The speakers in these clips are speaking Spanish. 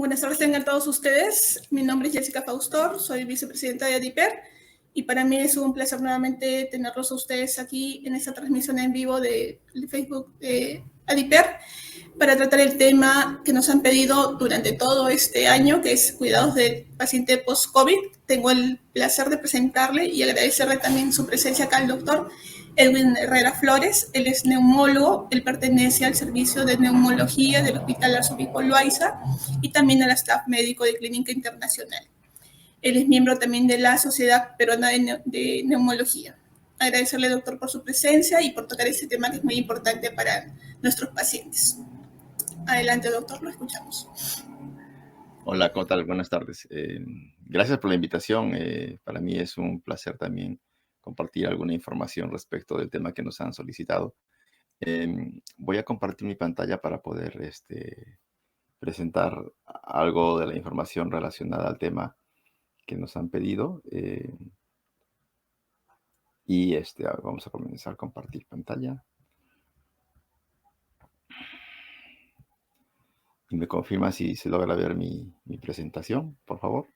Buenas tardes tengan todos ustedes. Mi nombre es Jessica Faustor, soy vicepresidenta de ADIPER y para mí es un placer nuevamente tenerlos a ustedes aquí en esta transmisión en vivo de Facebook de ADIPER para tratar el tema que nos han pedido durante todo este año, que es cuidados del paciente post-COVID. Tengo el placer de presentarle y agradecerle también su presencia acá al doctor Edwin Herrera Flores. Él es neumólogo, él pertenece al servicio de neumología del Hospital Arzobispo Loaiza y también al staff médico de Clínica Internacional. Él es miembro también de la Sociedad Peruana de Neumología. Agradecerle, doctor, por su presencia y por tocar este tema que es muy importante para nuestros pacientes. Adelante, doctor, lo escuchamos. Hola, ¿cómo tal? Buenas tardes. Gracias por la invitación. Para mí es un placer también compartir alguna información respecto del tema que nos han solicitado. Voy a compartir mi pantalla para poder presentar algo de la información relacionada al tema que nos han pedido. Vamos a comenzar a compartir pantalla. Y me confirma si se logra ver mi presentación, por favor.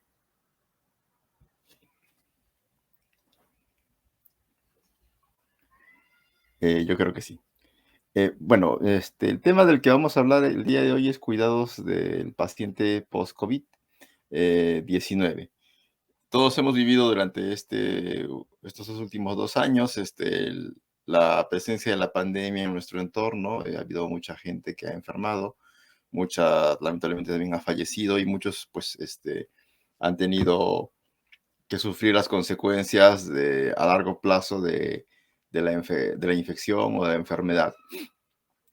Yo creo que sí. Bueno, el tema del que vamos a hablar el día de hoy es cuidados del paciente post-COVID-19. Todos hemos vivido durante estos últimos 2 años la presencia de la pandemia en nuestro entorno. Ha habido mucha gente que ha enfermado, mucha lamentablemente también ha fallecido y muchos pues han tenido que sufrir las consecuencias a largo plazo de la infección o de la enfermedad.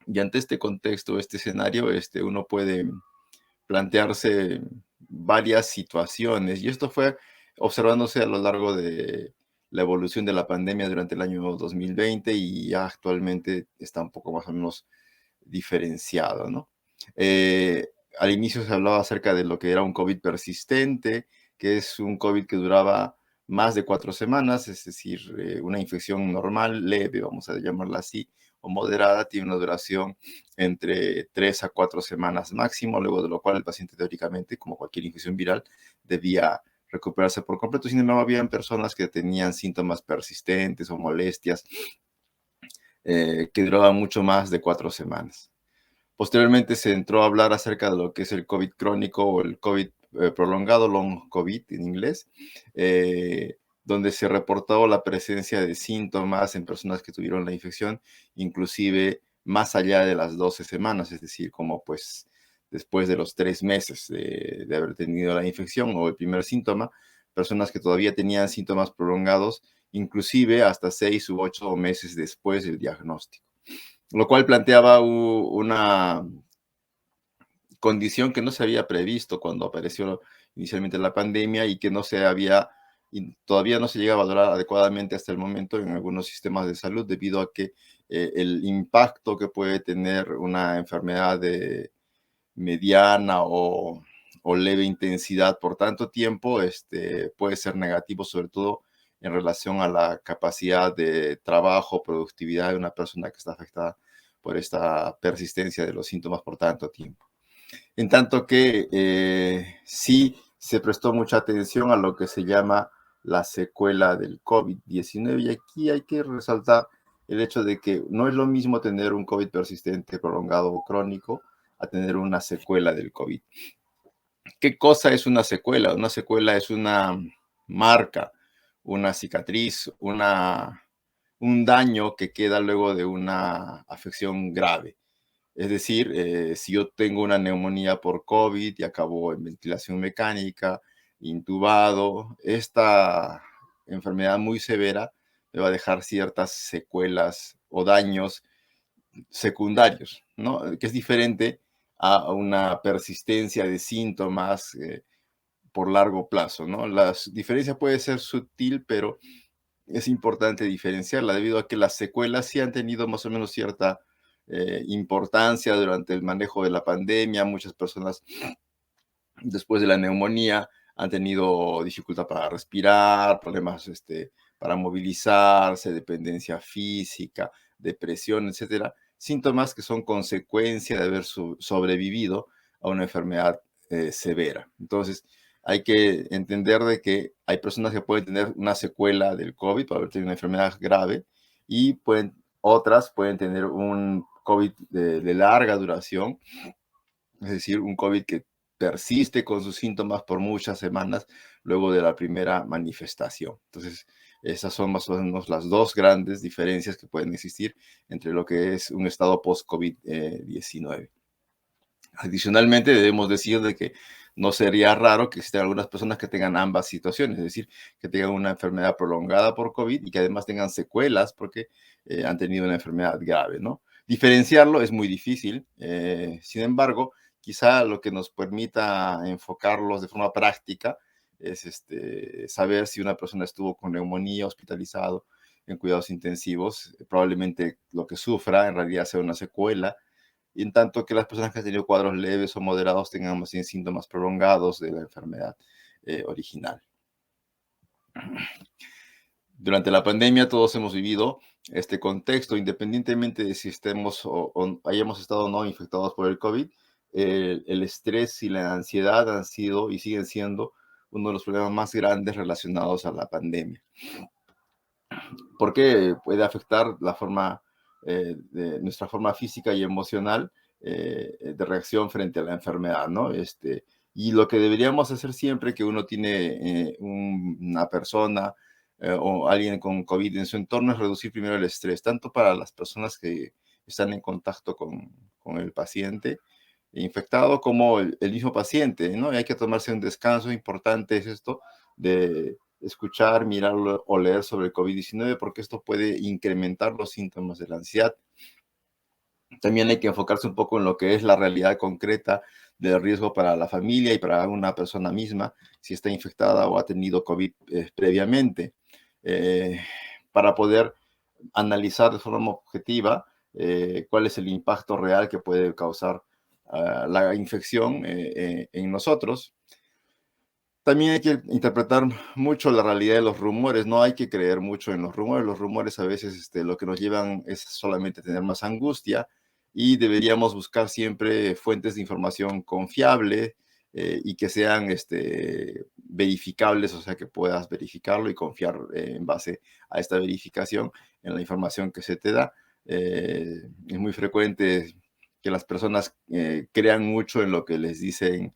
Y ante este contexto, este escenario, uno puede plantearse varias situaciones. Y esto fue observándose a lo largo de la evolución de la pandemia durante el año 2020 y ya actualmente está un poco más o menos diferenciado, ¿no? Al inicio se hablaba acerca de lo que era un COVID persistente, que es un COVID que duraba más de 4 semanas, es decir, una infección normal, leve, vamos a llamarla así, o moderada, tiene una duración entre 3 a 4 semanas máximo, luego de lo cual el paciente teóricamente, como cualquier infección viral, debía recuperarse por completo. Sin embargo, habían personas que tenían síntomas persistentes o molestias que duraban mucho más de 4 semanas. Posteriormente se entró a hablar acerca de lo que es el COVID crónico o el COVID prolongado, long COVID en inglés, donde se reportó la presencia de síntomas en personas que tuvieron la infección, inclusive más allá de las 12 semanas, es decir, como pues después de los 3 meses de haber tenido la infección o el primer síntoma, personas que todavía tenían síntomas prolongados, inclusive hasta 6 u 8 meses después del diagnóstico, lo cual planteaba una condición que no se había previsto cuando apareció inicialmente la pandemia y que no se había y todavía no se llega a valorar adecuadamente hasta el momento en algunos sistemas de salud, debido a que el impacto que puede tener una enfermedad de mediana o leve intensidad por tanto tiempo puede ser negativo, sobre todo en relación a la capacidad de trabajo, productividad de una persona que está afectada por esta persistencia de los síntomas por tanto tiempo. En tanto que sí se prestó mucha atención a lo que se llama la secuela del COVID-19, y aquí hay que resaltar el hecho de que no es lo mismo tener un COVID persistente, prolongado o crónico a tener una secuela del COVID. ¿Qué cosa es una secuela? Una secuela es una marca, una cicatriz, un daño que queda luego de una afección grave. Es decir, si yo tengo una neumonía por COVID y acabo en ventilación mecánica, intubado, esta enfermedad muy severa me va a dejar ciertas secuelas o daños secundarios, ¿no? Que es diferente a una persistencia de síntomas por largo plazo, ¿no? La diferencia puede ser sutil, pero es importante diferenciarla debido a que las secuelas sí han tenido más o menos cierta importancia durante el manejo de la pandemia. Muchas personas después de la neumonía han tenido dificultad para respirar, problemas para movilizarse, dependencia física, depresión, etcétera. Síntomas que son consecuencia de haber sobrevivido a una enfermedad severa. Entonces, hay que entender de que hay personas que pueden tener una secuela del COVID, pueden tener una enfermedad grave, y otras pueden tener un COVID de larga duración, es decir, un COVID que persiste con sus síntomas por muchas semanas luego de la primera manifestación. Entonces, esas son más o menos las dos grandes diferencias que pueden existir entre lo que es un estado post-COVID-19. Adicionalmente, debemos decir de que no sería raro que existan algunas personas que tengan ambas situaciones, es decir, que tengan una enfermedad prolongada por COVID y que además tengan secuelas porque han tenido una enfermedad grave, ¿no? Diferenciarlo es muy difícil, sin embargo, quizá lo que nos permita enfocarlos de forma práctica es saber si una persona estuvo con neumonía, hospitalizado en cuidados intensivos, probablemente lo que sufra en realidad sea una secuela, y en tanto que las personas que han tenido cuadros leves o moderados tengan más bien síntomas prolongados de la enfermedad original. Durante la pandemia todos hemos vivido este contexto, independientemente de si estemos o hayamos estado o no infectados por el COVID, el estrés y la ansiedad han sido y siguen siendo uno de los problemas más grandes relacionados a la pandemia, porque puede afectar la forma, de nuestra forma física y emocional de reacción frente a la enfermedad, ¿no? Y lo que deberíamos hacer siempre que uno tiene una persona o alguien con COVID en su entorno es reducir primero el estrés, tanto para las personas que están en contacto con el paciente infectado como el mismo paciente, ¿no? Y hay que tomarse un descanso, importante es esto de escuchar, mirar o leer sobre el COVID-19 porque esto puede incrementar los síntomas de la ansiedad. También hay que enfocarse un poco en lo que es la realidad concreta del riesgo para la familia y para una persona misma si está infectada o ha tenido COVID previamente, para poder analizar de forma objetiva cuál es el impacto real que puede causar la infección en nosotros. También hay que interpretar mucho la realidad de los rumores, no hay que creer mucho en los rumores a veces lo que nos llevan es solamente tener más angustia y deberíamos buscar siempre fuentes de información confiable y que sean verificables, o sea que puedas verificarlo y confiar en base a esta verificación en la información que se te da. Es muy frecuente que las personas crean mucho en lo que les dicen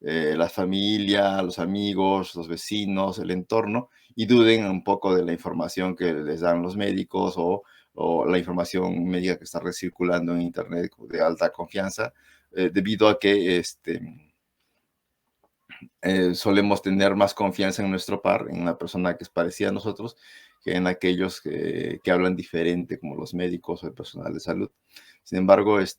la familia, los amigos, los vecinos, el entorno, y duden un poco de la información que les dan los médicos o la información médica que está recirculando en Internet de alta confianza, debido a que solemos tener más confianza en nuestro par, en una persona que es parecida a nosotros, que en aquellos que hablan diferente, como los médicos o el personal de salud. Sin embargo, es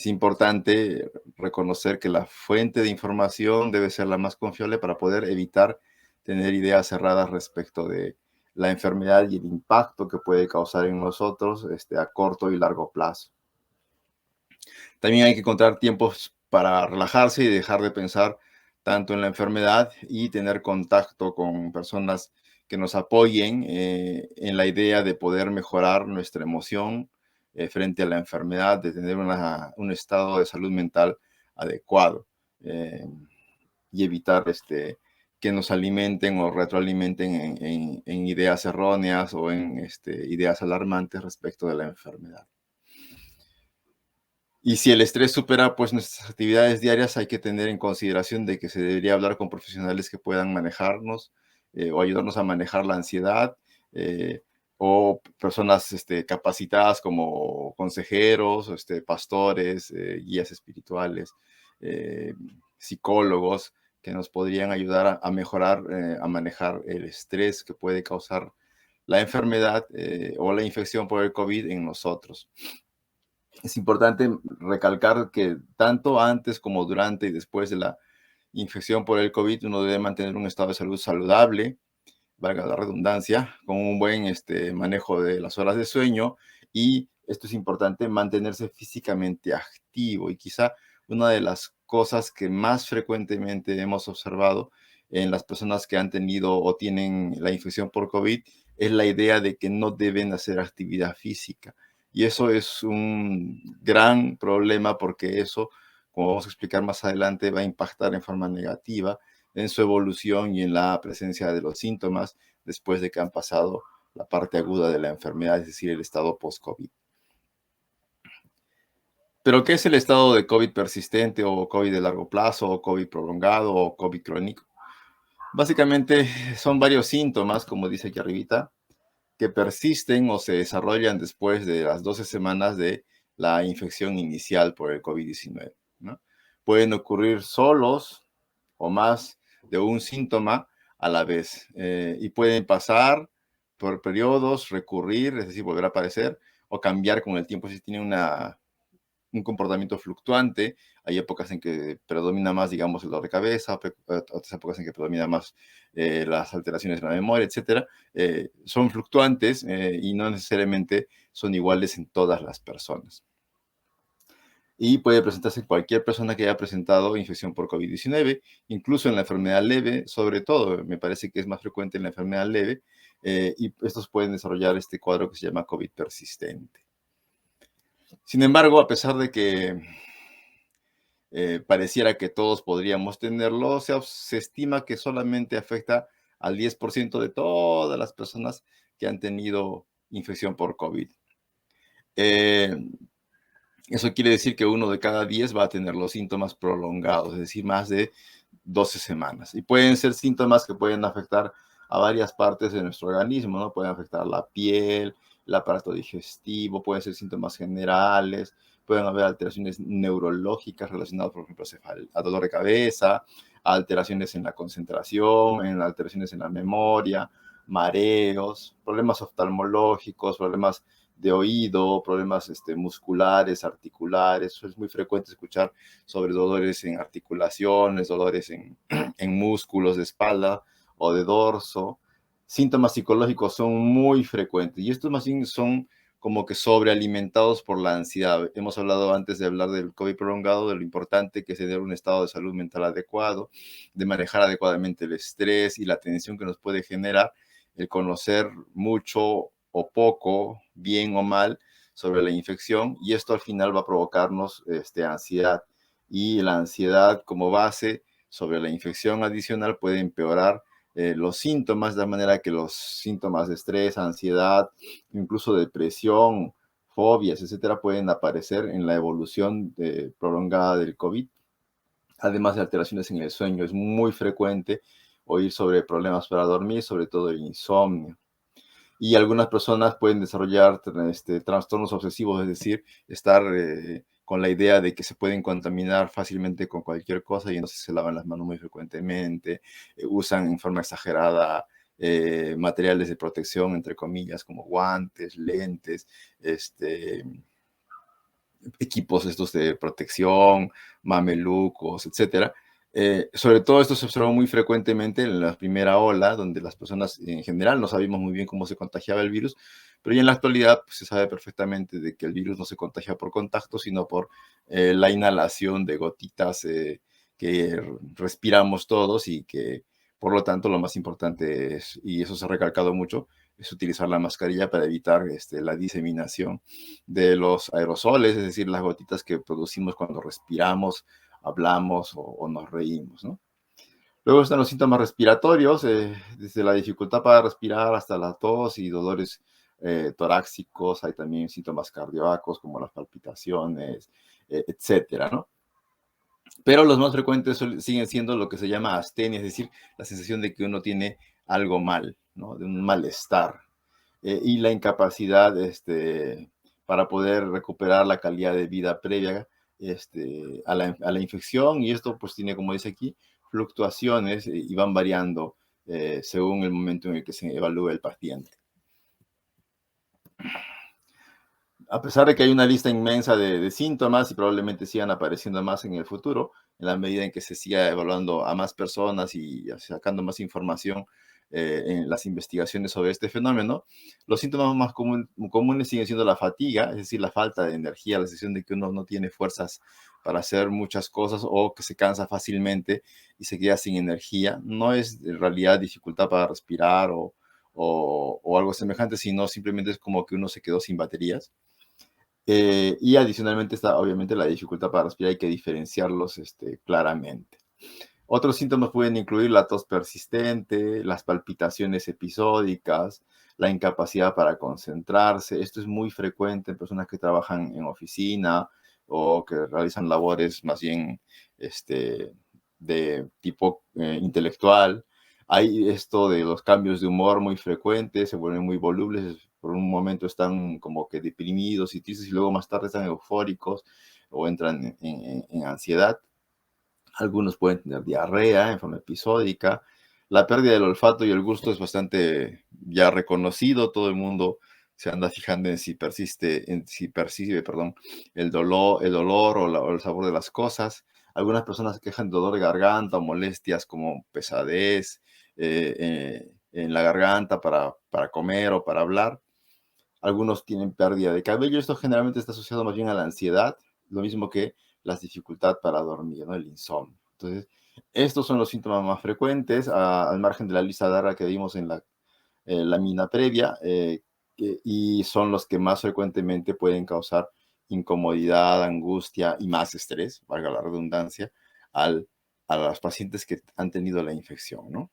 importante reconocer que la fuente de información debe ser la más confiable para poder evitar tener ideas cerradas respecto de la enfermedad y el impacto que puede causar en nosotros a corto y largo plazo. También hay que encontrar tiempos para relajarse y dejar de pensar tanto en la enfermedad y tener contacto con personas que nos apoyen en la idea de poder mejorar nuestra emoción frente a la enfermedad, de tener un estado de salud mental adecuado y evitar que nos alimenten o retroalimenten en ideas erróneas o en ideas alarmantes respecto de la enfermedad. Y si el estrés supera pues nuestras actividades diarias, hay que tener en consideración de que se debería hablar con profesionales que puedan manejarnos o ayudarnos a manejar la ansiedad o personas capacitadas como consejeros, pastores, guías espirituales, eh, psicólogos que nos podrían ayudar a mejorar, a manejar el estrés que puede causar la enfermedad o la infección por el COVID en nosotros. Es importante recalcar que tanto antes como durante y después de la infección por el COVID, uno debe mantener un estado de salud saludable, valga la redundancia, con un buen manejo de las horas de sueño y esto es importante, mantenerse físicamente activo y quizá una de las cosas que más frecuentemente hemos observado en las personas que han tenido o tienen la infección por COVID es la idea de que no deben hacer actividad física. Y eso es un gran problema porque eso como vamos a explicar más adelante, va a impactar en forma negativa en su evolución y en la presencia de los síntomas después de que han pasado la parte aguda de la enfermedad, es decir, el estado post-COVID. Pero, ¿qué es el estado de COVID persistente o COVID de largo plazo o COVID prolongado o COVID crónico? Básicamente son varios síntomas, como dice aquí arribita, que persisten o se desarrollan después de las 12 semanas de la infección inicial por el COVID-19, ¿no? Pueden ocurrir solos o más de un síntoma a la vez y pueden pasar por periodos, recurrir, es decir, volver a aparecer o cambiar con el tiempo si tiene un comportamiento fluctuante. Hay épocas en que predomina más, digamos, el dolor de cabeza, otras épocas en que predomina más las alteraciones en la memoria, etcétera. Son fluctuantes y no necesariamente son iguales en todas las personas. Y puede presentarse en cualquier persona que haya presentado infección por COVID-19, incluso en la enfermedad leve, sobre todo, me parece que es más frecuente en la enfermedad leve, y estos pueden desarrollar este cuadro que se llama COVID persistente. Sin embargo, a pesar de que pareciera que todos podríamos tenerlo, se estima que solamente afecta al 10% de todas las personas que han tenido infección por COVID. Eso quiere decir que 1 de cada 10 va a tener los síntomas prolongados, es decir, más de 12 semanas. Y pueden ser síntomas que pueden afectar a varias partes de nuestro organismo, ¿no? Pueden afectar la piel, el aparato digestivo, pueden ser síntomas generales, pueden haber alteraciones neurológicas relacionadas, por ejemplo, a dolor de cabeza, alteraciones en la concentración, alteraciones en la memoria, mareos, problemas oftalmológicos, problemas de oído, problemas musculares, articulares. Es muy frecuente escuchar sobre dolores en articulaciones, dolores en músculos de espalda o de dorso. Síntomas psicológicos son muy frecuentes y estos más bien son como que sobrealimentados por la ansiedad. Hemos hablado antes de hablar del COVID prolongado, de lo importante que es tener un estado de salud mental adecuado, de manejar adecuadamente el estrés y la tensión que nos puede generar el conocer mucho o poco, bien o mal, sobre la infección, y esto al final va a provocarnos ansiedad. Y la ansiedad como base sobre la infección adicional puede empeorar los síntomas, de manera que los síntomas de estrés, ansiedad, incluso depresión, fobias, etcétera, pueden aparecer en la evolución prolongada del COVID. Además de alteraciones en el sueño, es muy frecuente oír sobre problemas para dormir, sobre todo el insomnio. Y algunas personas pueden desarrollar trastornos obsesivos, es decir, estar con la idea de que se pueden contaminar fácilmente con cualquier cosa y entonces se lavan las manos muy frecuentemente, usan en forma exagerada materiales de protección, entre comillas, como guantes, lentes, equipos estos de protección, mamelucos, etcétera. Sobre todo esto se observó muy frecuentemente en la primera ola, donde las personas en general no sabíamos muy bien cómo se contagiaba el virus, pero ya en la actualidad pues, se sabe perfectamente de que el virus no se contagia por contacto, sino por la inhalación de gotitas que respiramos todos y que, por lo tanto, lo más importante es, y eso se ha recalcado mucho, es utilizar la mascarilla para evitar la diseminación de los aerosoles, es decir, las gotitas que producimos cuando respiramos, hablamos o nos reímos, ¿no? Luego están los síntomas respiratorios, desde la dificultad para respirar hasta la tos y dolores torácicos. Hay también síntomas cardíacos como las palpitaciones, etcétera, ¿no? Pero los más frecuentes siguen siendo lo que se llama astenia, es decir, la sensación de que uno tiene algo mal, ¿no? De un malestar. Y la incapacidad para poder recuperar la calidad de vida previa a la infección. Y esto pues tiene, como dice aquí, fluctuaciones y van variando según el momento en el que se evalúe el paciente. A pesar de que hay una lista inmensa de síntomas y probablemente sigan apareciendo más en el futuro, en la medida en que se siga evaluando a más personas y sacando más información en las investigaciones sobre este fenómeno, los síntomas más comunes siguen siendo la fatiga, es decir, la falta de energía, la sensación de que uno no tiene fuerzas para hacer muchas cosas o que se cansa fácilmente y se queda sin energía. No es en realidad dificultad para respirar o algo semejante, sino simplemente es como que uno se quedó sin baterías. Y adicionalmente está obviamente la dificultad para respirar, hay que diferenciarlos claramente. Otros síntomas pueden incluir la tos persistente, las palpitaciones episódicas, la incapacidad para concentrarse. Esto es muy frecuente en personas que trabajan en oficina o que realizan labores más bien de tipo intelectual. Hay esto de los cambios de humor muy frecuentes, se vuelven muy volubles, por un momento están como que deprimidos y tristes y luego más tarde están eufóricos o entran en ansiedad. Algunos pueden tener diarrea en forma episódica. La pérdida del olfato y el gusto es bastante ya reconocido. Todo el mundo se anda fijando en si percibe, perdón, el dolor o el sabor de las cosas. Algunas personas se quejan de dolor de garganta o molestias como pesadez en la garganta para comer o para hablar. Algunos tienen pérdida de cabello. Esto generalmente está asociado más bien a la ansiedad, lo mismo que la dificultad para dormir, ¿no? El insomnio. Entonces, estos son los síntomas más frecuentes, al margen de la lista larga que vimos en la lámina previa, y son los que más frecuentemente pueden causar incomodidad, angustia y más estrés, valga la redundancia, a los pacientes que han tenido la infección, ¿no?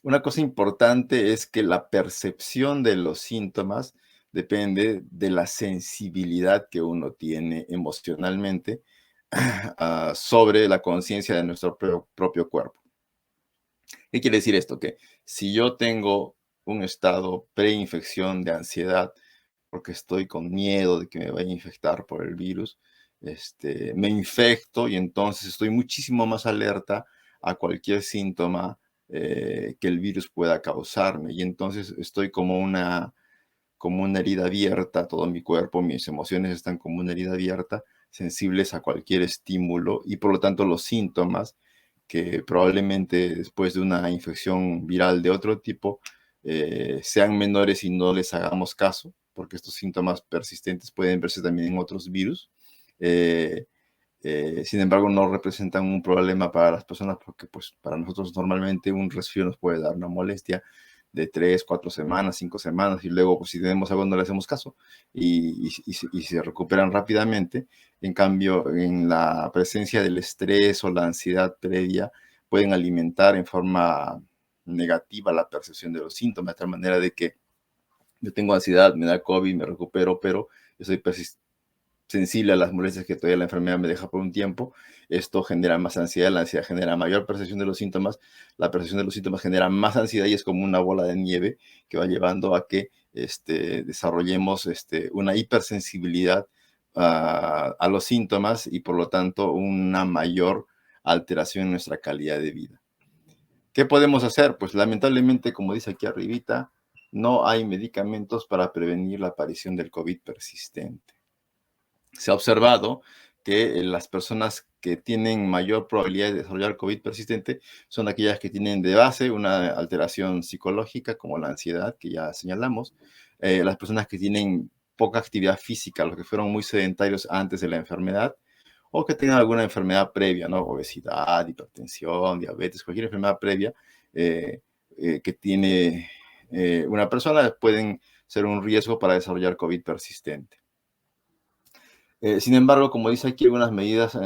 Una cosa importante es que la percepción de los síntomas depende de la sensibilidad que uno tiene emocionalmente sobre la conciencia de nuestro propio cuerpo. ¿Qué quiere decir esto? Que si yo tengo un estado preinfección de ansiedad, porque estoy con miedo de que me vaya a infectar por el virus, me infecto y entonces estoy muchísimo más alerta a cualquier síntoma que el virus pueda causarme. Y entonces estoy como una herida abierta, todo mi cuerpo, mis emociones están como una herida abierta, sensibles a cualquier estímulo y por lo tanto los síntomas que probablemente después de una infección viral de otro tipo sean menores y no les hagamos caso, porque estos síntomas persistentes pueden verse también en otros virus. Eh, Sin embargo, no representan un problema para las personas porque pues, para nosotros normalmente un resfrío nos puede dar una molestia de 3, 4 semanas, 5 semanas y luego pues, si tenemos algo no le hacemos caso y se recuperan rápidamente. En cambio, en la presencia del estrés o la ansiedad previa pueden alimentar en forma negativa la percepción de los síntomas, de tal manera de que yo tengo ansiedad, me da COVID, me recupero, pero yo soy sensible a las molestias que todavía la enfermedad me deja por un tiempo. Esto genera más ansiedad, la ansiedad genera mayor percepción de los síntomas, la percepción de los síntomas genera más ansiedad y es como una bola de nieve que va llevando a que desarrollemos una hipersensibilidad a los síntomas y por lo tanto una mayor alteración en nuestra calidad de vida. ¿Qué podemos hacer? Pues lamentablemente, como dice aquí arribita, no hay medicamentos para prevenir la aparición del COVID persistente. Se ha observado que las personas que tienen mayor probabilidad de desarrollar COVID persistente son aquellas que tienen de base una alteración psicológica como la ansiedad que ya señalamos, las personas que tienen poca actividad física, los que fueron muy sedentarios antes de la enfermedad o que tengan alguna enfermedad previa, ¿no? Obesidad, hipertensión, diabetes, cualquier enfermedad previa que tiene una persona pueden ser un riesgo para desarrollar COVID persistente. Sin embargo, como dice aquí, algunas medidas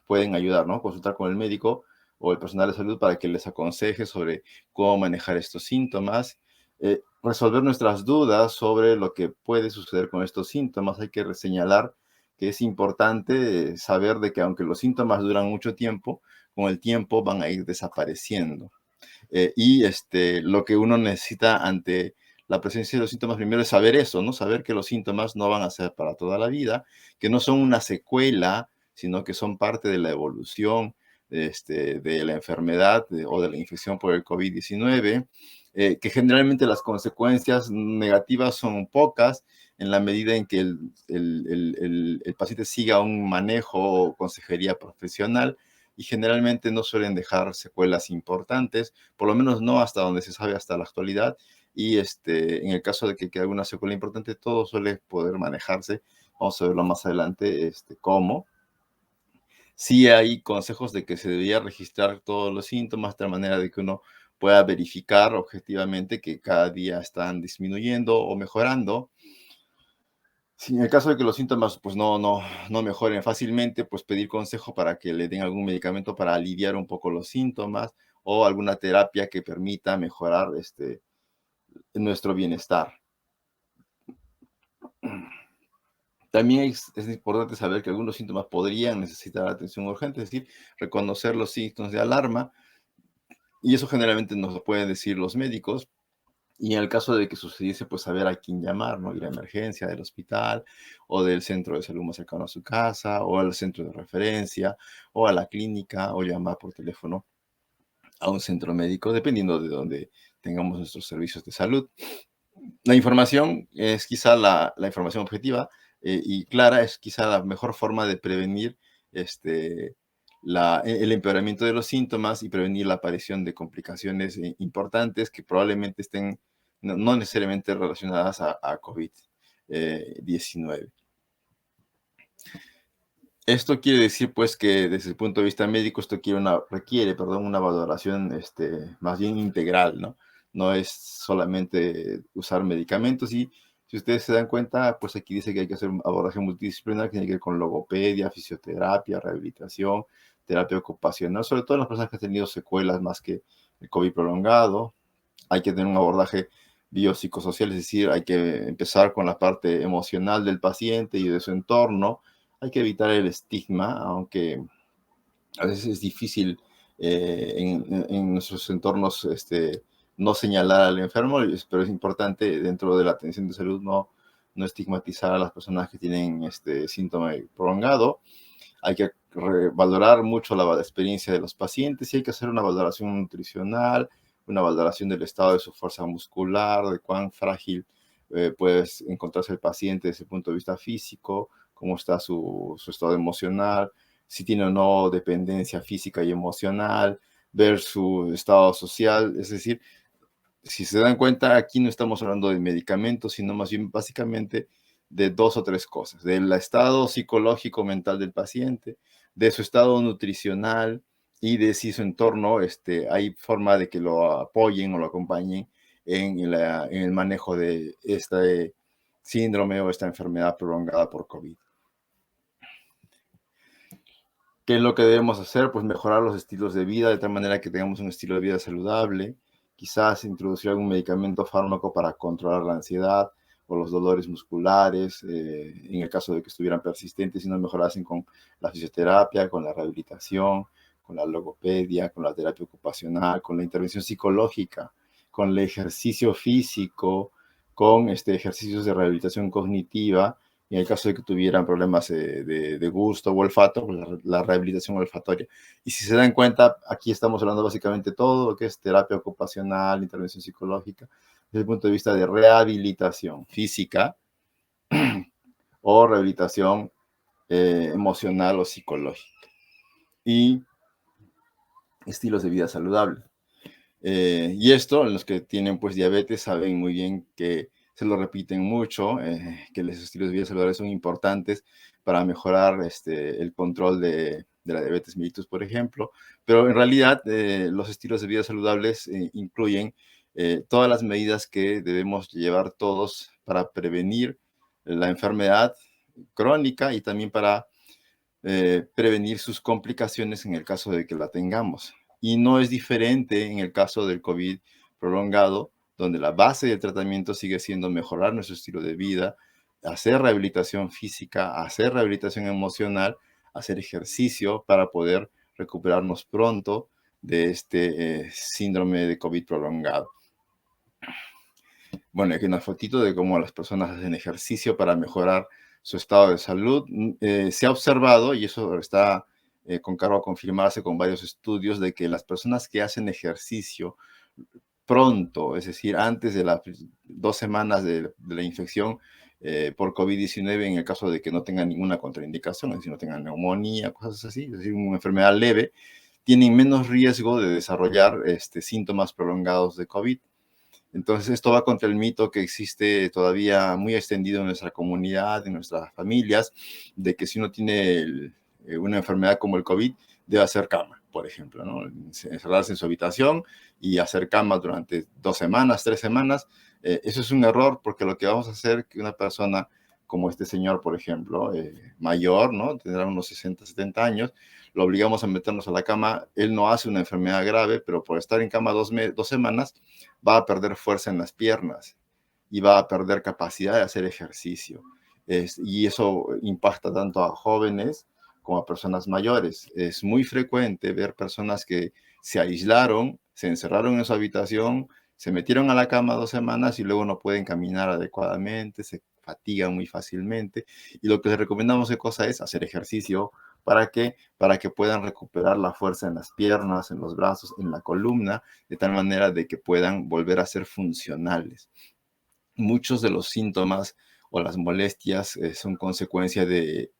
pueden ayudar, ¿no? Consultar con el médico o el personal de salud para que les aconseje sobre cómo manejar estos síntomas, resolver nuestras dudas sobre lo que puede suceder con estos síntomas. Hay que señalar que es importante saber de que aunque los síntomas duran mucho tiempo, con el tiempo van a ir desapareciendo. Y lo que uno necesita ante la presencia de los síntomas primero es saber eso, ¿no? Saber que los síntomas no van a ser para toda la vida, que no son una secuela, sino que son parte de la evolución de la enfermedad o de la infección por el COVID-19, que generalmente las consecuencias negativas son pocas en la medida en que el paciente siga un manejo o consejería profesional y generalmente no suelen dejar secuelas importantes, por lo menos no hasta donde se sabe hasta la actualidad. Y en el caso de que quede alguna secuela importante, todo suele poder manejarse. Vamos a verlo más adelante cómo. Sí hay consejos de que se debería registrar todos los síntomas de tal manera de que uno pueda verificar objetivamente que cada día están disminuyendo o mejorando. Si en el caso de que los síntomas pues no mejoren fácilmente, pues pedir consejo para que le den algún medicamento para aliviar un poco los síntomas o alguna terapia que permita mejorar nuestro bienestar. También es importante saber que algunos síntomas podrían necesitar atención urgente, es decir, reconocer los síntomas de alarma, y eso generalmente nos lo pueden decir los médicos. Y en el caso de que sucediese, pues saber a quién llamar, ¿no? Ir a emergencia del hospital o del centro de salud más cercano a su casa o al centro de referencia o a la clínica o llamar por teléfono a un centro médico, dependiendo de donde tengamos nuestros servicios de salud. La información es quizá la información objetiva y clara, es quizá la mejor forma de prevenir el empeoramiento de los síntomas y prevenir la aparición de complicaciones importantes que probablemente estén no necesariamente relacionadas a COVID-19. Esto quiere decir, pues, que desde el punto de vista médico, esto requiere una valoración más bien integral, ¿no? No es solamente usar medicamentos y si ustedes se dan cuenta, pues aquí dice que hay que hacer un abordaje multidisciplinar que tiene que ver con logopedia, fisioterapia, rehabilitación, terapia ocupacional, sobre todo en las personas que han tenido secuelas más que el COVID prolongado. Hay que tener un abordaje biopsicosocial, es decir, hay que empezar con la parte emocional del paciente y de su entorno. Hay que evitar el estigma, aunque a veces es difícil en nuestros entornos no señalar al enfermo, pero es importante dentro de la atención de salud no estigmatizar a las personas que tienen este síntoma prolongado. Hay que valorar mucho la experiencia de los pacientes y hay que hacer una valoración nutricional, una valoración del estado de su fuerza muscular, de cuán frágil puede encontrarse el paciente desde el punto de vista físico, cómo está su estado emocional, si tiene o no dependencia física y emocional, ver su estado social. Es decir, si se dan cuenta, aquí no estamos hablando de medicamentos, sino más bien básicamente de dos o tres cosas: del estado psicológico mental del paciente, de su estado nutricional y de si su entorno hay forma de que lo apoyen o lo acompañen en el manejo de este síndrome o esta enfermedad prolongada por COVID. ¿Qué es lo que debemos hacer? Pues mejorar los estilos de vida de tal manera que tengamos un estilo de vida saludable, quizás introducir algún medicamento o fármaco para controlar la ansiedad o los dolores musculares, en el caso de que estuvieran persistentes y no mejorasen con la fisioterapia, con la rehabilitación, con la logopedia, con la terapia ocupacional, con la intervención psicológica, con el ejercicio físico, con ejercicios de rehabilitación cognitiva. En el caso de que tuvieran problemas de gusto o olfato, pues la rehabilitación olfatoria. Y si se dan cuenta, aquí estamos hablando básicamente de todo lo que es terapia ocupacional, intervención psicológica, desde el punto de vista de rehabilitación física o rehabilitación emocional o psicológica. Y estilos de vida saludable. Y esto, los que tienen pues diabetes saben muy bien que se lo repiten mucho, que los estilos de vida saludables son importantes para mejorar el control de la diabetes mellitus, por ejemplo, pero en realidad los estilos de vida saludables incluyen todas las medidas que debemos llevar todos para prevenir la enfermedad crónica y también para prevenir sus complicaciones en el caso de que la tengamos. Y no es diferente en el caso del COVID prolongado, donde la base del tratamiento sigue siendo mejorar nuestro estilo de vida, hacer rehabilitación física, hacer rehabilitación emocional, hacer ejercicio para poder recuperarnos pronto de este síndrome de COVID prolongado. Bueno, aquí una fotito de cómo las personas hacen ejercicio para mejorar su estado de salud. Se ha observado, y eso está con cargo a confirmarse con varios estudios, de que las personas que hacen ejercicio pronto, es decir, antes de las 2 semanas de la infección por COVID-19, en el caso de que no tengan ninguna contraindicación, es decir, no tengan neumonía, cosas así, es decir, una enfermedad leve, tienen menos riesgo de desarrollar síntomas prolongados de COVID. Entonces, esto va contra el mito que existe todavía muy extendido en nuestra comunidad, en nuestras familias, de que si uno tiene una enfermedad como el COVID, debe hacer cama, por ejemplo, ¿no? Encerrarse en su habitación y hacer cama durante 2 semanas, 3 semanas. Eso es un error porque lo que vamos a hacer es que una persona como este señor, por ejemplo, mayor, ¿no? Tendrá unos 60, 70 años, lo obligamos a meternos a la cama, él no hace una enfermedad grave, pero por estar en cama 2 semanas va a perder fuerza en las piernas y va a perder capacidad de hacer ejercicio. Y eso impacta tanto a jóvenes como a personas mayores. Es muy frecuente ver personas que se aislaron, se encerraron en su habitación, se metieron a la cama 2 semanas y luego no pueden caminar adecuadamente, se fatigan muy fácilmente. Y lo que les recomendamos de cosa es hacer ejercicio. ¿Para qué? Para que puedan recuperar la fuerza en las piernas, en los brazos, en la columna, de tal manera de que puedan volver a ser funcionales. Muchos de los síntomas o las molestias son consecuencia de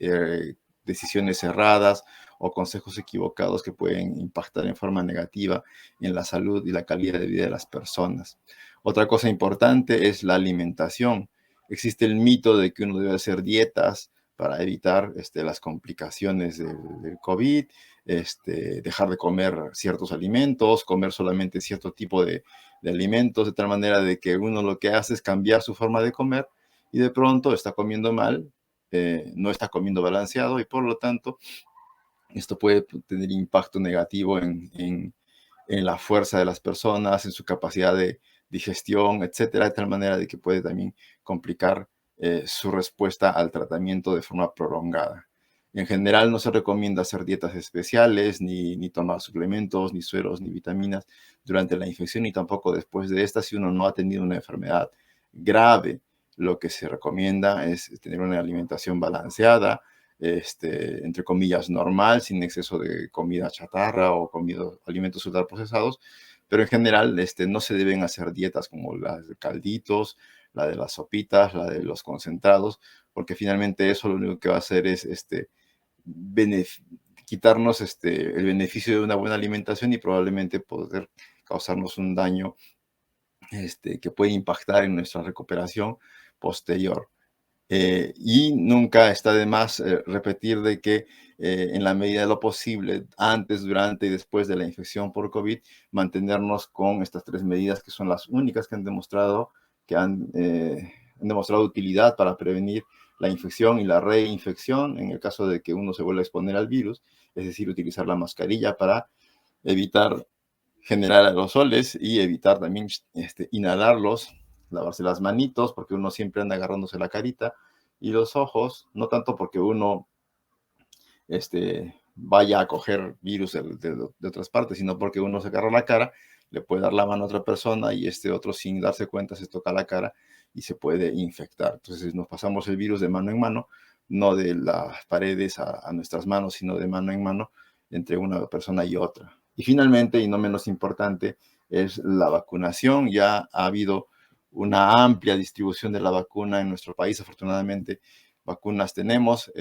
decisiones erradas o consejos equivocados que pueden impactar en forma negativa en la salud y la calidad de vida de las personas. Otra cosa importante es la alimentación. Existe el mito de que uno debe hacer dietas para evitar las complicaciones del COVID, dejar de comer ciertos alimentos, comer solamente cierto tipo de alimentos, de tal manera de que uno lo que hace es cambiar su forma de comer y de pronto está comiendo mal, no está comiendo balanceado y por lo tanto esto puede tener impacto negativo en la fuerza de las personas, en su capacidad de digestión, etcétera, de tal manera de que puede también complicar su respuesta al tratamiento de forma prolongada. En general no se recomienda hacer dietas especiales, ni tomar suplementos, ni sueros, ni vitaminas durante la infección, y tampoco después de esta si uno no ha tenido una enfermedad grave. Lo que se recomienda es tener una alimentación balanceada, entre comillas, normal, sin exceso de comida chatarra o alimentos ultraprocesados, pero en general no se deben hacer dietas como las de calditos, la de las sopitas, la de los concentrados, porque finalmente eso lo único que va a hacer es quitarnos el beneficio de una buena alimentación y probablemente poder causarnos un daño que puede impactar en nuestra recuperación posterior. Y nunca está de más repetir de que en la medida de lo posible, antes, durante y después de la infección por COVID, mantenernos con estas 3 medidas que son las únicas que han demostrado utilidad para prevenir la infección y la reinfección en el caso de que uno se vuelva a exponer al virus, es decir, utilizar la mascarilla para evitar generar aerosoles y evitar también inhalarlos, lavarse las manitos, porque uno siempre anda agarrándose la carita, y los ojos, no tanto porque uno vaya a coger virus de otras partes, sino porque uno se agarra la cara, le puede dar la mano a otra persona y otro sin darse cuenta se toca la cara y se puede infectar. Entonces nos pasamos el virus de mano en mano, no de las paredes a nuestras manos, sino de mano en mano entre una persona y otra. Y finalmente, y no menos importante, es la vacunación. Ya ha habido una amplia distribución de la vacuna en nuestro país. Afortunadamente, vacunas tenemos.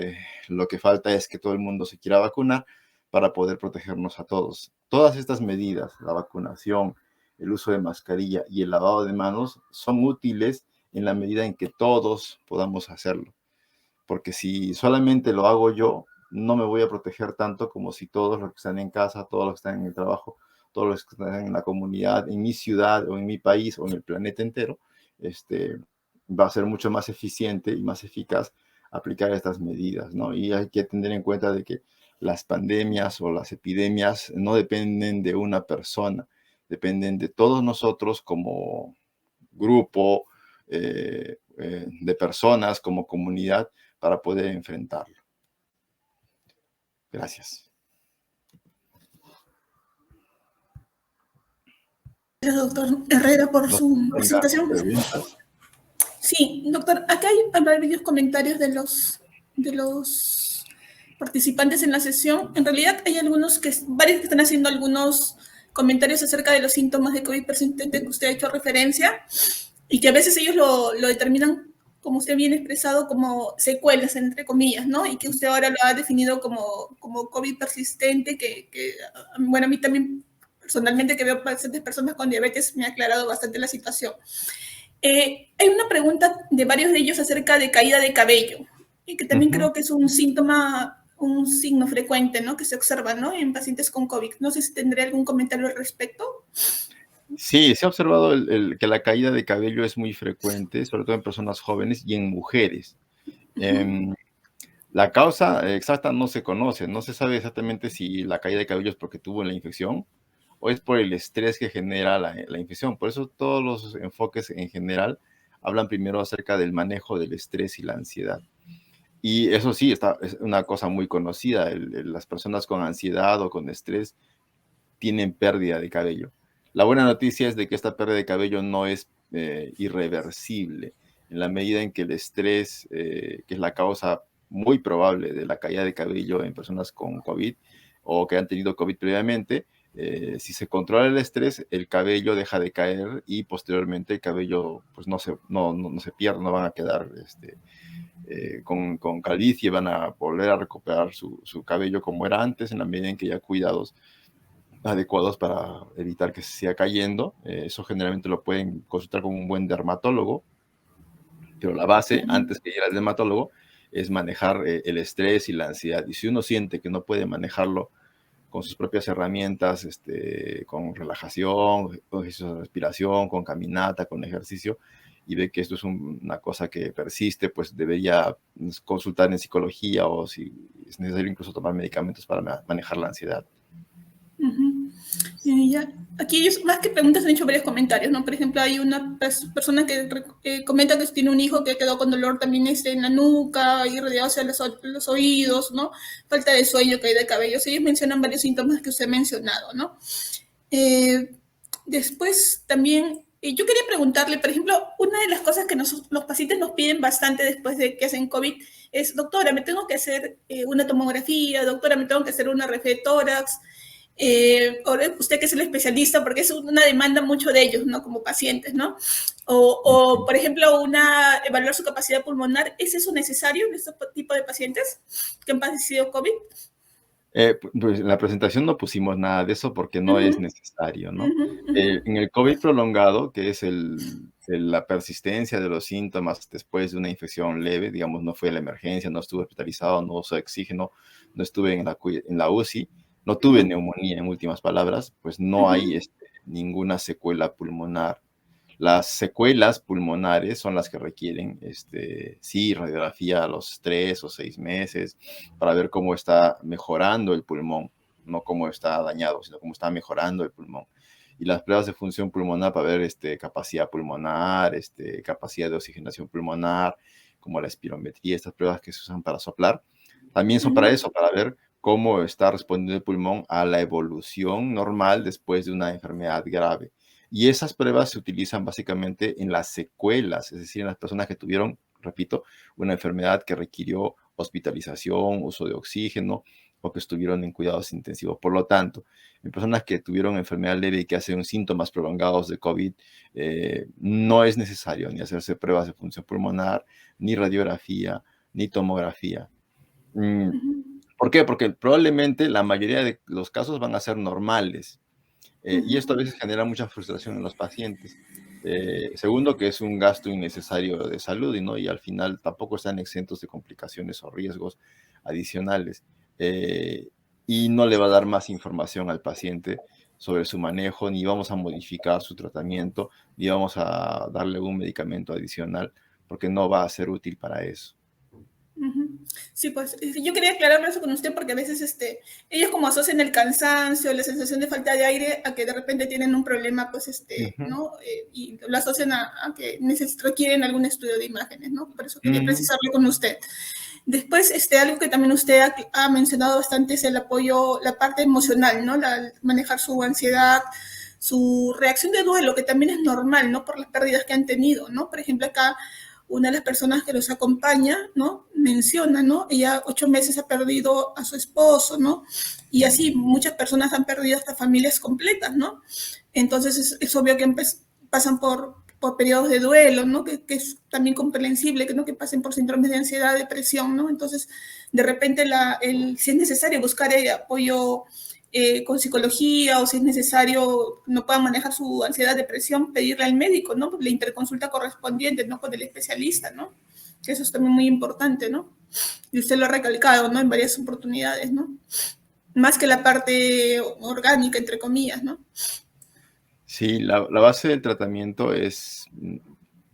Lo que falta es que todo el mundo se quiera vacunar para poder protegernos a todos. Todas estas medidas, la vacunación, el uso de mascarilla y el lavado de manos, son útiles en la medida en que todos podamos hacerlo. Porque si solamente lo hago yo, no me voy a proteger tanto como si todos los que están en casa, todos los que están en el trabajo, todos los que están en la comunidad, en mi ciudad o en mi país o en el planeta entero, va a ser mucho más eficiente y más eficaz aplicar estas medidas, ¿no? Y hay que tener en cuenta de que las pandemias o las epidemias no dependen de una persona, dependen de todos nosotros como grupo de personas, como comunidad, para poder enfrentarlo. Gracias. Gracias, doctor Herrera, por su presentación. Sí, doctor, acá hay varios comentarios de los participantes en la sesión. En realidad hay varios que están haciendo algunos comentarios acerca de los síntomas de COVID persistente que usted ha hecho referencia y que a veces ellos lo determinan, como usted bien expresado, como secuelas, entre comillas, ¿no? Y que usted ahora lo ha definido como COVID persistente, bueno, a mí también personalmente, que veo bastantes personas con diabetes, me ha aclarado bastante la situación. Hay una pregunta de varios de ellos acerca de caída de cabello, y que también creo que es un síntoma, un signo frecuente, ¿no? Que se observa, ¿no? En pacientes con COVID. No sé si tendré algún comentario al respecto. Sí, se ha observado que la caída de cabello es muy frecuente, sobre todo en personas jóvenes y en mujeres. Em, la causa exacta no se conoce, no se sabe exactamente si la caída de cabello es porque tuvo la infección o es por el estrés que genera la infección. Por eso todos los enfoques en general hablan primero acerca del manejo del estrés y la ansiedad. Y eso sí, es una cosa muy conocida. Las personas con ansiedad o con estrés tienen pérdida de cabello. La buena noticia es de que esta pérdida de cabello no es irreversible, en la medida en que el estrés, que es la causa muy probable de la caída de cabello en personas con COVID o que han tenido COVID previamente, si se controla el estrés, el cabello deja de caer y posteriormente el cabello pues no se pierde, no van a quedar con calvicie, van a volver a recuperar su cabello como era antes, en la medida en que ya cuidados adecuados para evitar que se siga cayendo. Eso generalmente lo pueden consultar con un buen dermatólogo, pero la base, antes que ir al dermatólogo, es manejar el estrés y la ansiedad. Y si uno siente que no puede manejarlo con sus propias herramientas, con relajación, con ejercicios de respiración, con caminata, con ejercicio, y ve que esto es una cosa que persiste, pues debería consultar en psicología o si es necesario incluso tomar medicamentos para manejar la ansiedad. Ya. Aquí ellos, más que preguntas, han hecho varios comentarios, ¿no? Por ejemplo, hay una persona que comenta que tiene un hijo que quedó con dolor también en la nuca y rodeado hacia los oídos, ¿no? Falta de sueño, caída de cabello. Ellos mencionan varios síntomas que usted ha mencionado, ¿no? Después también, yo quería preguntarle, por ejemplo, una de las cosas que los pacientes nos piden bastante después de que hacen COVID es, doctora, me tengo que hacer una tomografía, doctora, me tengo que hacer una RF de tórax. Usted que es el especialista, porque es una demanda mucho de ellos, ¿no? Como pacientes, ¿no? Por ejemplo, evaluar su capacidad pulmonar, ¿es eso necesario en este tipo de pacientes que han padecido COVID? Pues en la presentación no pusimos nada de eso porque no es necesario, ¿no? En el COVID prolongado, que es la persistencia de los síntomas después de una infección leve, digamos, no fue la emergencia, no estuve hospitalizado, no usé oxígeno, no estuve en la UCI, no tuve neumonía, en últimas palabras, pues no hay ninguna secuela pulmonar. Las secuelas pulmonares son las que requieren, sí, radiografía a los 3 o 6 meses para ver cómo está mejorando el pulmón, no cómo está dañado, sino cómo está mejorando el pulmón. Y las pruebas de función pulmonar para ver capacidad pulmonar, capacidad de oxigenación pulmonar, como la espirometría, estas pruebas que se usan para soplar, también son para eso, para ver cómo está respondiendo el pulmón a la evolución normal después de una enfermedad grave. Y esas pruebas se utilizan básicamente en las secuelas, es decir, en las personas que tuvieron, repito, una enfermedad que requirió hospitalización, uso de oxígeno o que estuvieron en cuidados intensivos. Por lo tanto, en personas que tuvieron enfermedad leve y que hacen síntomas prolongados de COVID, no es necesario ni hacerse pruebas de función pulmonar, ni radiografía, ni tomografía. ¿Por qué? Porque probablemente la mayoría de los casos van a ser normales. Y esto a veces genera mucha frustración en los pacientes. Segundo, que es un gasto innecesario de salud y al final tampoco están exentos de complicaciones o riesgos adicionales. Y no le va a dar más información al paciente sobre su manejo, ni vamos a modificar su tratamiento, ni vamos a darle un medicamento adicional, porque no va a ser útil para eso. Sí, pues yo quería aclarar eso con usted porque a veces ellos como asocian el cansancio, la sensación de falta de aire a que de repente tienen un problema, pues ¿no? Y lo asocian a que requieren algún estudio de imágenes, ¿no? Por eso quería precisarlo con usted. Después, algo que también usted ha mencionado bastante es el apoyo, la parte emocional, ¿no? Manejar su ansiedad, su reacción de duelo, que también es normal, ¿no? Por las pérdidas que han tenido, ¿no? Por ejemplo, acá una de las personas que los acompaña, ¿no? Menciona, ¿no? Ella 8 meses ha perdido a su esposo, ¿no? Y así muchas personas han perdido hasta familias completas, ¿no? Entonces es obvio que pasan por periodos de duelo, ¿no? Que es también comprensible, que no que pasen por síndromes de ansiedad, depresión, ¿no? Entonces, de repente, si es necesario buscar apoyo con psicología o si es necesario, no puedan manejar su ansiedad, depresión, pedirle al médico, ¿no? La interconsulta correspondiente, ¿no? Con el especialista, ¿no? Que eso es también muy importante, ¿no? Y usted lo ha recalcado, ¿no? En varias oportunidades, ¿no? Más que la parte orgánica, entre comillas, ¿no? Sí, la base del tratamiento es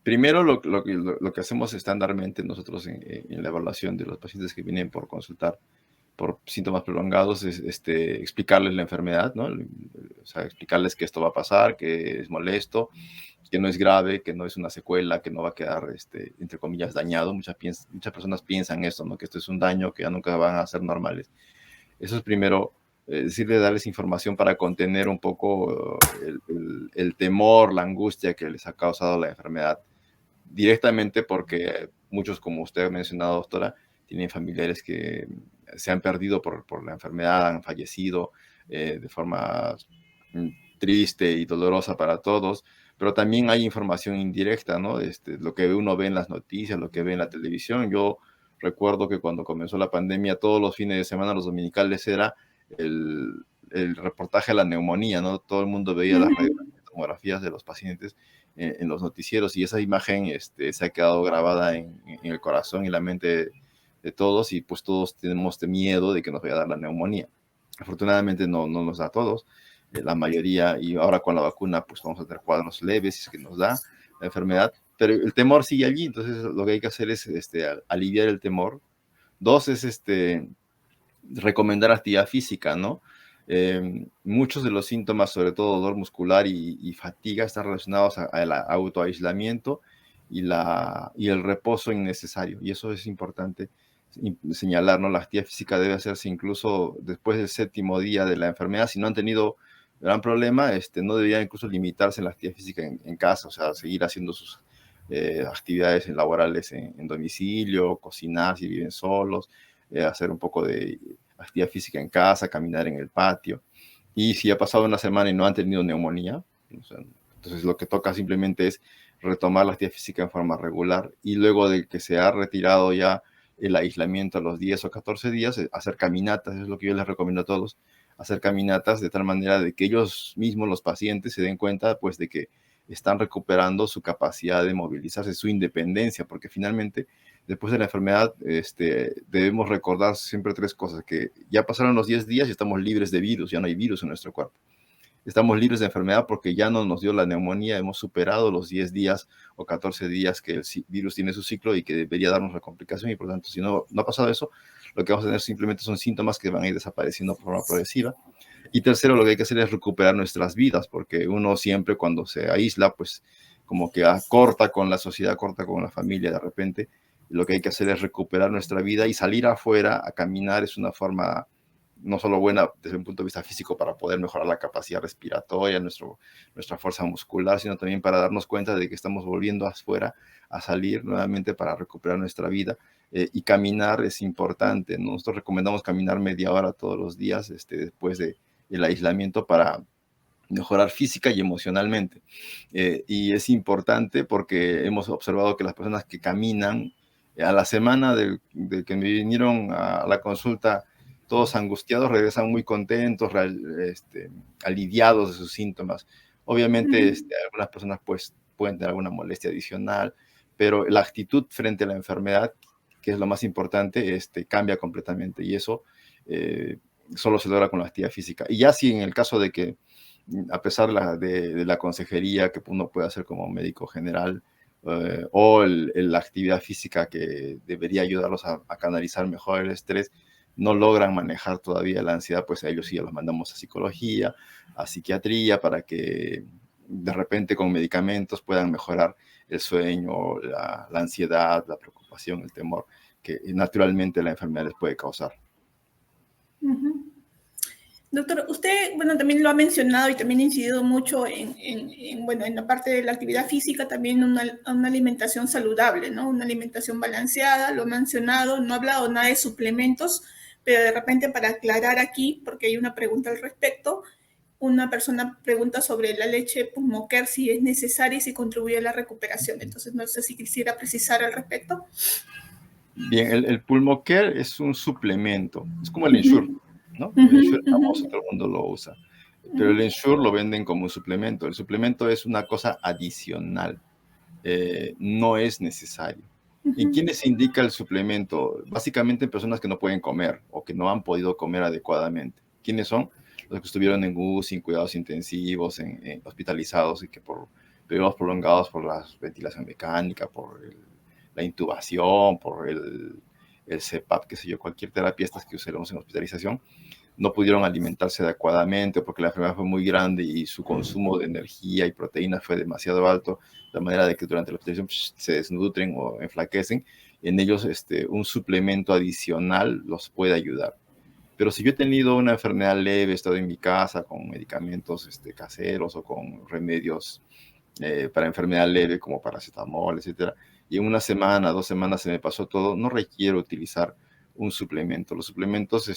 Primero, lo que hacemos estándarmente nosotros en la evaluación de los pacientes que vienen por consultar por síntomas prolongados es explicarles la enfermedad, ¿no? O sea, explicarles que esto va a pasar, que es molesto, que no es grave, que no es una secuela, que no va a quedar, entre comillas, dañado. Muchas personas piensan esto, ¿no? Que esto es un daño, que ya nunca van a ser normales. Eso es primero, decirles, darles información para contener un poco el temor, la angustia que les ha causado la enfermedad directamente, porque muchos, como usted ha mencionado, doctora, tienen familiares que se han perdido por la enfermedad, han fallecido de forma mm, triste y dolorosa para todos, pero también hay información indirecta, ¿no? Lo que uno ve en las noticias, lo que ve en la televisión. Yo recuerdo que cuando comenzó la pandemia, todos los fines de semana, los dominicales, era el reportaje de la neumonía, ¿no? Todo el mundo veía las tomografías de los pacientes en los noticieros, y esa imagen se ha quedado grabada en el corazón y la mente de todos, y pues todos tenemos miedo de que nos vaya a dar la neumonía. Afortunadamente no nos da a todos, la mayoría, y ahora con la vacuna pues vamos a tener cuadros leves si es que nos da la enfermedad, pero el temor sigue allí. Entonces lo que hay que hacer es aliviar el temor. Dos es recomendar actividad física, ¿no? Muchos de los síntomas, sobre todo dolor muscular y fatiga, están relacionados al autoaislamiento y el reposo innecesario. Y eso es importante señalar, ¿no? La actividad física debe hacerse incluso después del 7.º día de la enfermedad. Si no han tenido gran problema, no deberían incluso limitarse en la actividad física en casa, o sea, seguir haciendo sus actividades laborales en domicilio, cocinar si viven solos, hacer un poco de actividad física en casa, caminar en el patio. Y si ha pasado una semana y no han tenido neumonía, o sea, entonces lo que toca simplemente es retomar la actividad física en forma regular, y luego de que se ha retirado ya el aislamiento a los 10 o 14 días, hacer caminatas. Es lo que yo les recomiendo a todos, hacer caminatas de tal manera de que ellos mismos, los pacientes, se den cuenta pues de que están recuperando su capacidad de movilizarse, su independencia, porque finalmente después de la enfermedad debemos recordar siempre tres cosas: que ya pasaron los 10 días y estamos libres de virus, ya no hay virus en nuestro cuerpo. Estamos libres de enfermedad porque ya no nos dio la neumonía, hemos superado los 10 días o 14 días que el virus tiene su ciclo y que debería darnos la complicación, y por lo tanto, si no ha pasado eso, lo que vamos a tener simplemente son síntomas que van a ir desapareciendo de forma progresiva. Y tercero, lo que hay que hacer es recuperar nuestras vidas, porque uno siempre, cuando se aísla, pues como que corta con la sociedad, corta con la familia de repente. Lo que hay que hacer es recuperar nuestra vida, y salir afuera a caminar es una forma no solo buena desde un punto de vista físico para poder mejorar la capacidad respiratoria, nuestra fuerza muscular, sino también para darnos cuenta de que estamos volviendo afuera a salir nuevamente para recuperar nuestra vida. Y caminar es importante. Nosotros recomendamos caminar media hora todos los días después del aislamiento, para mejorar física y emocionalmente. Y es importante porque hemos observado que las personas que caminan a la semana de que me vinieron a la consulta, todos angustiados, regresan muy contentos, aliviados de sus síntomas. Obviamente, algunas personas pues pueden tener alguna molestia adicional, pero la actitud frente a la enfermedad, que es lo más importante, cambia completamente, y eso solo se logra con la actividad física. Y ya si en el caso de que, a pesar de la consejería que uno puede hacer como médico general, o la actividad física que debería ayudarlos a canalizar mejor el estrés, no logran manejar todavía la ansiedad, pues a ellos sí los mandamos a psicología, a psiquiatría, para que de repente con medicamentos puedan mejorar el sueño, la ansiedad, la preocupación, el temor que naturalmente la enfermedad les puede causar. Doctor, usted, bueno, también lo ha mencionado y también ha incidido mucho en la parte de la actividad física, también una alimentación saludable, ¿no? Una alimentación balanceada, lo ha mencionado, no ha hablado nada de suplementos, pero de repente, para aclarar aquí, porque hay una pregunta al respecto, una persona pregunta sobre la leche Pulmocare, si es necesaria y si contribuye a la recuperación. Entonces, no sé si quisiera precisar al respecto. Bien, el Pulmocare es un suplemento, es como el Ensure, ¿no? El Ensure famoso, todo el mundo lo usa, pero el Ensure lo venden como un suplemento. El suplemento es una cosa adicional, no es necesario. ¿En quiénes se indica el suplemento? Básicamente en personas que no pueden comer o que no han podido comer adecuadamente. ¿Quiénes son? Los que estuvieron en UCI, en cuidados intensivos, hospitalizados, y que por periodos prolongados por la ventilación mecánica, por la intubación, por el CPAP, qué sé yo, cualquier terapia estas que usamos en hospitalización, no pudieron alimentarse adecuadamente porque la enfermedad fue muy grande y su consumo de energía y proteínas fue demasiado alto, de manera de que durante la hospitalización se desnutren o enflaquecen. En ellos un suplemento adicional los puede ayudar. Pero si yo he tenido una enfermedad leve, he estado en mi casa con medicamentos caseros o con remedios para enfermedad leve como paracetamol, etcétera, y en una semana, 2 semanas se me pasó todo, no requiero utilizar un suplemento. Los suplementos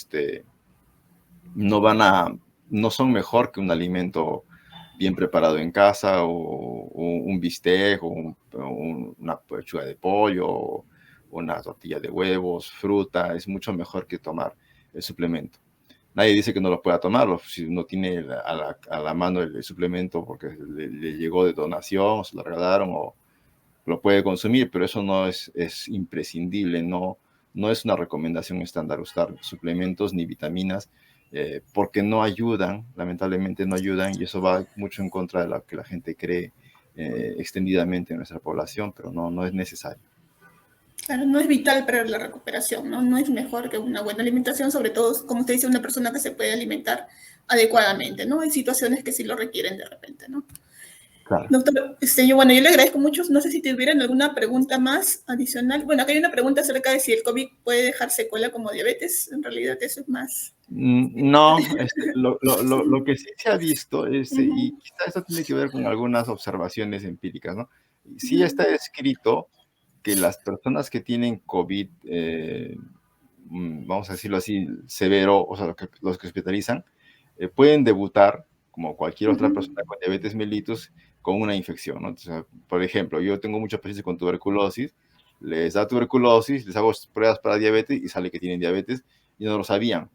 no son mejor que un alimento bien preparado en casa o un bistec o una pechuga de pollo o una tortilla de huevos, fruta. Es mucho mejor que tomar el suplemento. Nadie dice que no lo pueda tomar, si uno tiene a la mano el suplemento porque le llegó de donación, o se lo regalaron, o lo puede consumir, pero eso no es imprescindible, no es una recomendación estándar usar suplementos ni vitaminas, porque no ayudan, lamentablemente no ayudan, y eso va mucho en contra de lo que la gente cree extendidamente en nuestra población, pero no es necesario. Claro, no es vital para la recuperación, ¿no? No es mejor que una buena alimentación, sobre todo, como usted dice, una persona que se puede alimentar adecuadamente, ¿no? Hay situaciones que sí lo requieren de repente, ¿no? Claro. Doctor, yo le agradezco mucho. No sé si tuvieran alguna pregunta más adicional. Bueno, acá hay una pregunta acerca de si el COVID puede dejar secuela como diabetes. En realidad eso es más. No, lo que sí se ha visto y quizá eso tiene que ver con algunas observaciones empíricas, ¿no? Sí está escrito que las personas que tienen COVID, vamos a decirlo así, severo, o sea, los que hospitalizan, pueden debutar, como cualquier otra persona con diabetes mellitus, con una infección, ¿no? Entonces, por ejemplo, yo tengo muchos pacientes con tuberculosis, les da tuberculosis, les hago pruebas para diabetes y sale que tienen diabetes y no lo sabían.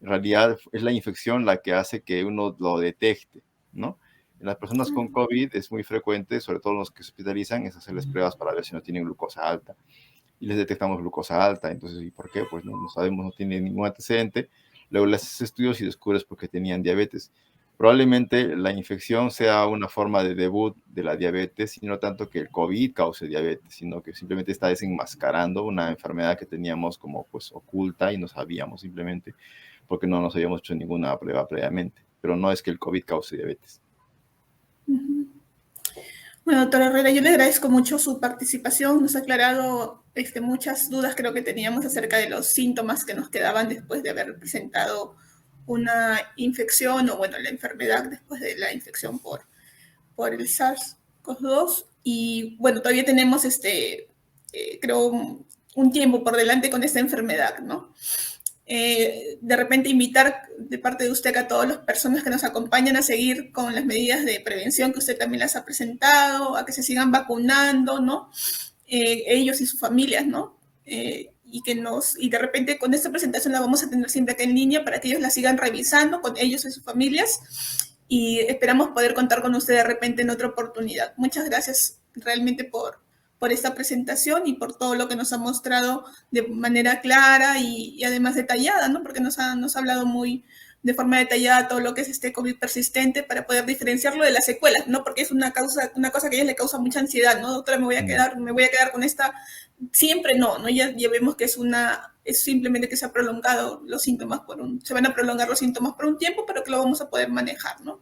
En realidad es la infección la que hace que uno lo detecte, ¿no? En las personas con COVID es muy frecuente, sobre todo los que se hospitalizan, es hacerles pruebas para ver si no tienen glucosa alta. Y les detectamos glucosa alta. Entonces, ¿y por qué? Pues no sabemos, no tiene ningún antecedente. Luego les haces estudios y descubres por qué tenían diabetes. Probablemente la infección sea una forma de debut de la diabetes, y no tanto que el COVID cause diabetes, sino que simplemente está desenmascarando una enfermedad que teníamos como pues oculta y no sabíamos simplemente porque no nos habíamos hecho ninguna prueba previamente. Pero no es que el COVID cause diabetes. Bueno, doctora Herrera, yo le agradezco mucho su participación. Nos ha aclarado muchas dudas, creo que teníamos acerca de los síntomas que nos quedaban después de haber presentado una infección o, bueno, la enfermedad después de la infección por el SARS-CoV-2. Y, bueno, todavía tenemos, creo, un tiempo por delante con esta enfermedad, ¿no? De repente invitar de parte de usted a todas las personas que nos acompañan a seguir con las medidas de prevención que usted también las ha presentado, a que se sigan vacunando, ¿no? Ellos y sus familias, ¿no? Y de repente con esta presentación la vamos a tener siempre acá en línea para que ellos la sigan revisando con ellos y sus familias, y esperamos poder contar con usted de repente en otra oportunidad. Muchas gracias realmente por esta presentación y por todo lo que nos ha mostrado de manera clara y además detallada, ¿no? Porque nos ha hablado de forma detallada todo lo que es este COVID persistente para poder diferenciarlo de las secuelas, ¿no? Porque es una cosa que a ellas le causa mucha ansiedad, ¿no? Doctora, me voy a quedar con esta. Siempre no, ya vemos que es simplemente que se ha prolongado los síntomas se van a prolongar los síntomas por un tiempo, pero que lo vamos a poder manejar, ¿no?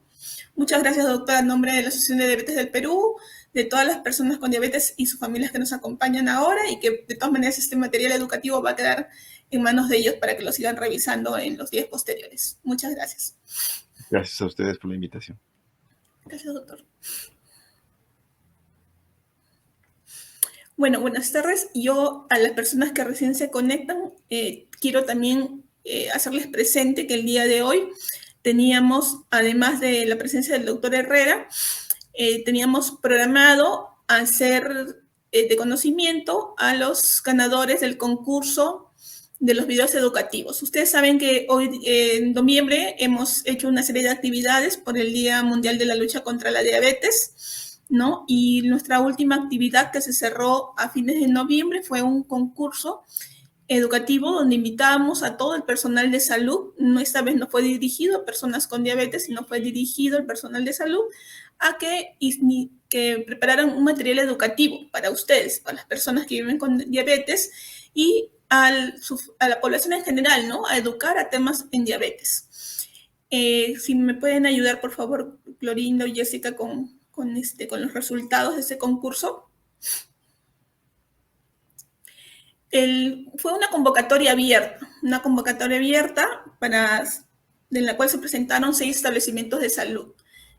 Muchas gracias, doctora, en nombre de la Asociación de Diabetes del Perú, de todas las personas con diabetes y sus familias que nos acompañan ahora, y que de todas maneras este material educativo va a quedar en manos de ellos para que lo sigan revisando en los días posteriores. Muchas gracias. Gracias a ustedes por la invitación. Gracias, doctor. Bueno, buenas tardes. Yo, a las personas que recién se conectan, quiero también hacerles presente que el día de hoy teníamos, además de la presencia del doctor Herrera, teníamos programado hacer de conocimiento a los ganadores del concurso de los videos educativos. Ustedes saben que hoy, en noviembre, hemos hecho una serie de actividades por el Día Mundial de la Lucha contra la Diabetes, ¿no? Y nuestra última actividad, que se cerró a fines de noviembre, fue un concurso educativo donde invitábamos a todo el personal de salud. No, esta vez no fue dirigido a personas con diabetes, sino fue dirigido al personal de salud a que que prepararon un material educativo para ustedes, para las personas que viven con diabetes y a la población en general, ¿no? A educar a temas en diabetes. Si me pueden ayudar, por favor, Clorindo y Jessica, con los resultados de ese concurso. Fue una convocatoria abierta en la cual se presentaron 6 establecimientos de salud.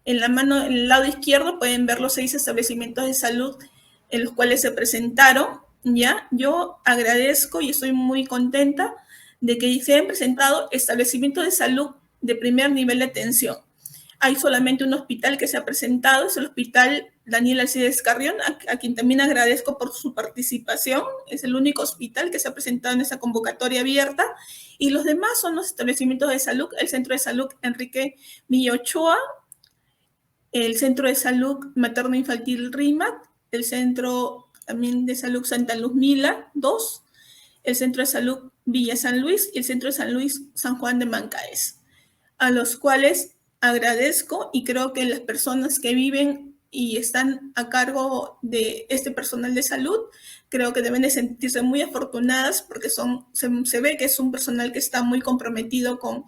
En el lado izquierdo pueden ver los 6 establecimientos de salud en los cuales se presentaron, ¿ya? Yo agradezco y estoy muy contenta de que se hayan presentado establecimientos de salud de primer nivel de atención. Hay solamente un hospital que se ha presentado, es el Hospital Daniel Alcides Carrión, a quien también agradezco por su participación. Es el único hospital que se ha presentado en esa convocatoria abierta. Y los demás son los establecimientos de salud, el Centro de Salud Enrique Villa Ochoa, el Centro de Salud Materno Infantil RIMAC, el Centro también de Salud Santa Luz Mila 2, el Centro de Salud Villa San Luis y el Centro de San Luis San Juan de Mancaes, a los cuales agradezco, y creo que las personas que viven y están a cargo de este personal de salud, creo que deben de sentirse muy afortunadas porque se ve que es un personal que está muy comprometido con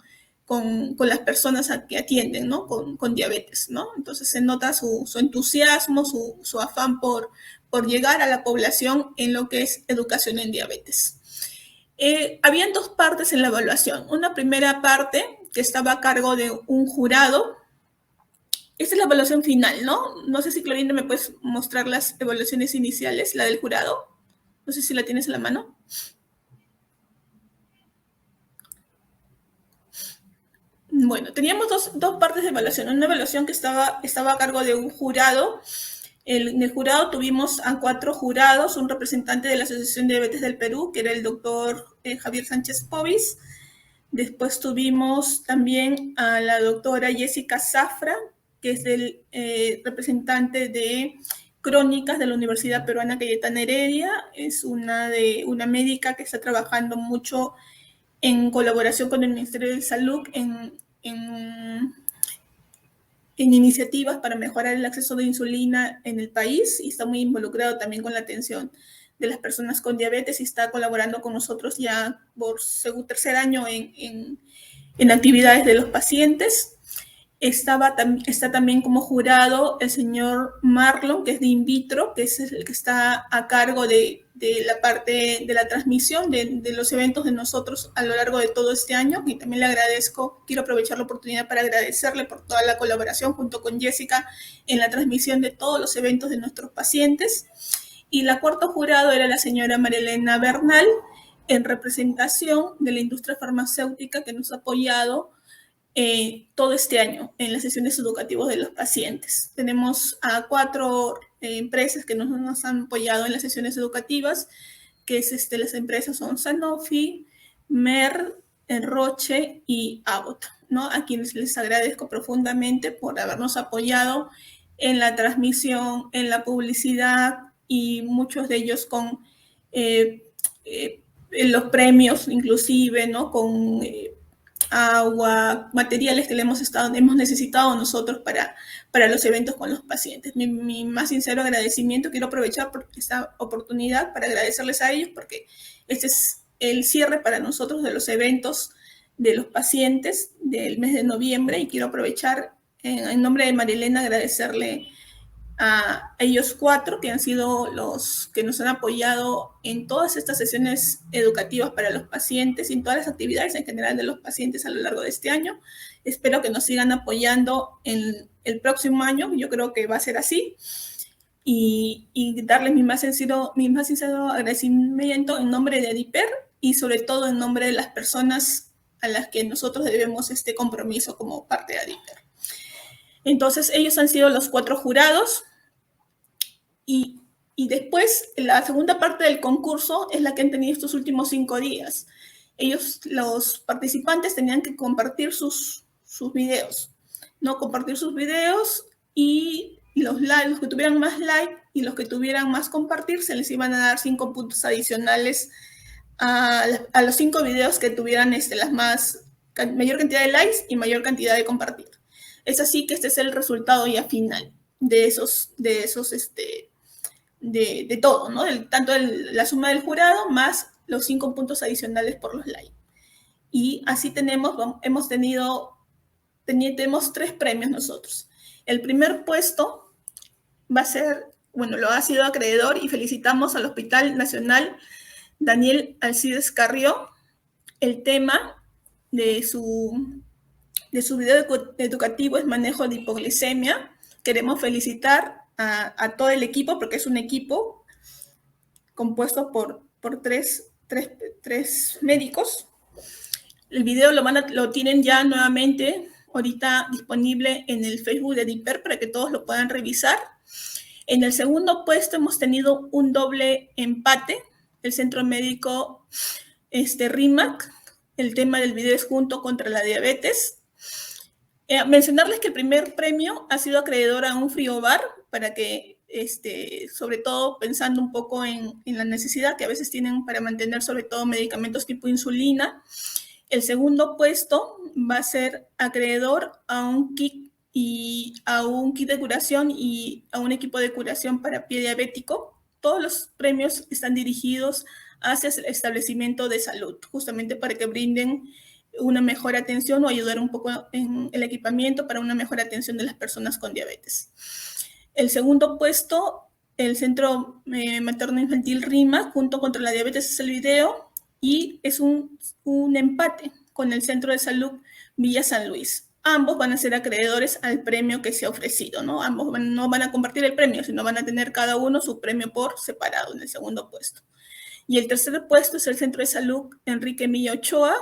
las personas que atienden, ¿no? Con diabetes, ¿no? Entonces se nota su entusiasmo, su afán por llegar a la población en lo que es educación en diabetes. Habían 2 partes en la evaluación. Una primera parte que estaba a cargo de un jurado. Esta es la evaluación final, ¿no? No sé si, Clorinda, me puedes mostrar las evaluaciones iniciales, la del jurado. No sé si la tienes en la mano. Bueno, teníamos dos partes de evaluación. Una evaluación que estaba a cargo de un jurado. En el jurado tuvimos a 4 jurados, un representante de la Asociación de Diabetes del Perú, que era el doctor Javier Sánchez Povis. Después tuvimos también a la doctora Jessica Zafra, que es el representante de Crónicas de la Universidad Peruana Cayetana Heredia. Es una médica que está trabajando mucho en colaboración con el Ministerio de Salud en iniciativas para mejorar el acceso de insulina en el país, y está muy involucrado también con la atención de las personas con diabetes y está colaborando con nosotros ya por tercer año en actividades de los pacientes. Está también como jurado el señor Marlon, que es de In Vitro, que es el que está a cargo de la parte de la transmisión de los eventos de nosotros a lo largo de todo este año, y también le agradezco, quiero aprovechar la oportunidad para agradecerle por toda la colaboración junto con Jessica en la transmisión de todos los eventos de nuestros pacientes. Y la cuarta jurado era la señora Marilena Bernal, en representación de la industria farmacéutica que nos ha apoyado todo este año en las sesiones educativas de los pacientes. Tenemos a 4 empresas que nos han apoyado en las sesiones educativas, que las empresas son Sanofi, Merck, Roche y Abbott, ¿no? A quienes les agradezco profundamente por habernos apoyado en la transmisión, en la publicidad, y muchos de ellos con los premios inclusive, ¿no? Con agua, materiales que hemos necesitado nosotros para los eventos con los pacientes. Mi más sincero agradecimiento. Quiero aprovechar por esta oportunidad para agradecerles a ellos, porque este es el cierre para nosotros de los eventos de los pacientes del mes de noviembre, y quiero aprovechar en nombre de Marilena agradecerle a ellos 4 que han sido los que nos han apoyado en todas estas sesiones educativas para los pacientes y en todas las actividades en general de los pacientes a lo largo de este año. Espero que nos sigan apoyando en el próximo año, yo creo que va a ser así, y darles mi más sincero agradecimiento en nombre de ADIPER y sobre todo en nombre de las personas a las que nosotros debemos este compromiso como parte de ADIPER. Entonces, ellos han sido los 4 jurados, y después la segunda parte del concurso es la que han tenido estos últimos 5 días. Los participantes tenían que compartir sus videos, ¿no? Compartir sus videos, y los que tuvieran más like y los que tuvieran más compartir se les iban a dar 5 puntos adicionales a los 5 videos que tuvieran mayor cantidad de likes y mayor cantidad de compartir. Es así que este es el resultado ya final, de todo, ¿no? Tanto la suma del jurado más los 5 puntos adicionales por los likes. Y así tenemos 3 premios nosotros. El primer puesto va a ser, bueno, lo ha sido acreedor y felicitamos al Hospital Nacional Daniel Alcides Carrió. El tema de su video educativo es manejo de hipoglicemia. Queremos felicitar a todo el equipo, porque es un equipo compuesto por tres médicos. El video lo tienen ya nuevamente ahorita disponible en el Facebook de DIPER para que todos lo puedan revisar. En el segundo puesto hemos tenido un doble empate. El Centro Médico RIMAC. El tema del video es Junto contra la Diabetes. Mencionarles que el primer premio ha sido acreedor a un frigobar para que, sobre todo pensando un poco en la necesidad que a veces tienen para mantener sobre todo medicamentos tipo insulina. El segundo puesto va a ser acreedor a un kit de curación y a un equipo de curación para pie diabético. Todos los premios están dirigidos hacia el establecimiento de salud, justamente para que brinden una mejor atención o ayudar un poco en el equipamiento para una mejor atención de las personas con diabetes. El segundo puesto, el Centro Materno Infantil RIMA, Junto contra la Diabetes, es el video, y es un empate con el Centro de Salud Villa San Luis. Ambos van a ser acreedores al premio que se ha ofrecido, ¿no? Ambos no van a compartir el premio, sino van a tener cada uno su premio por separado en el segundo puesto. Y el tercer puesto es el Centro de Salud Enrique Milla Ochoa,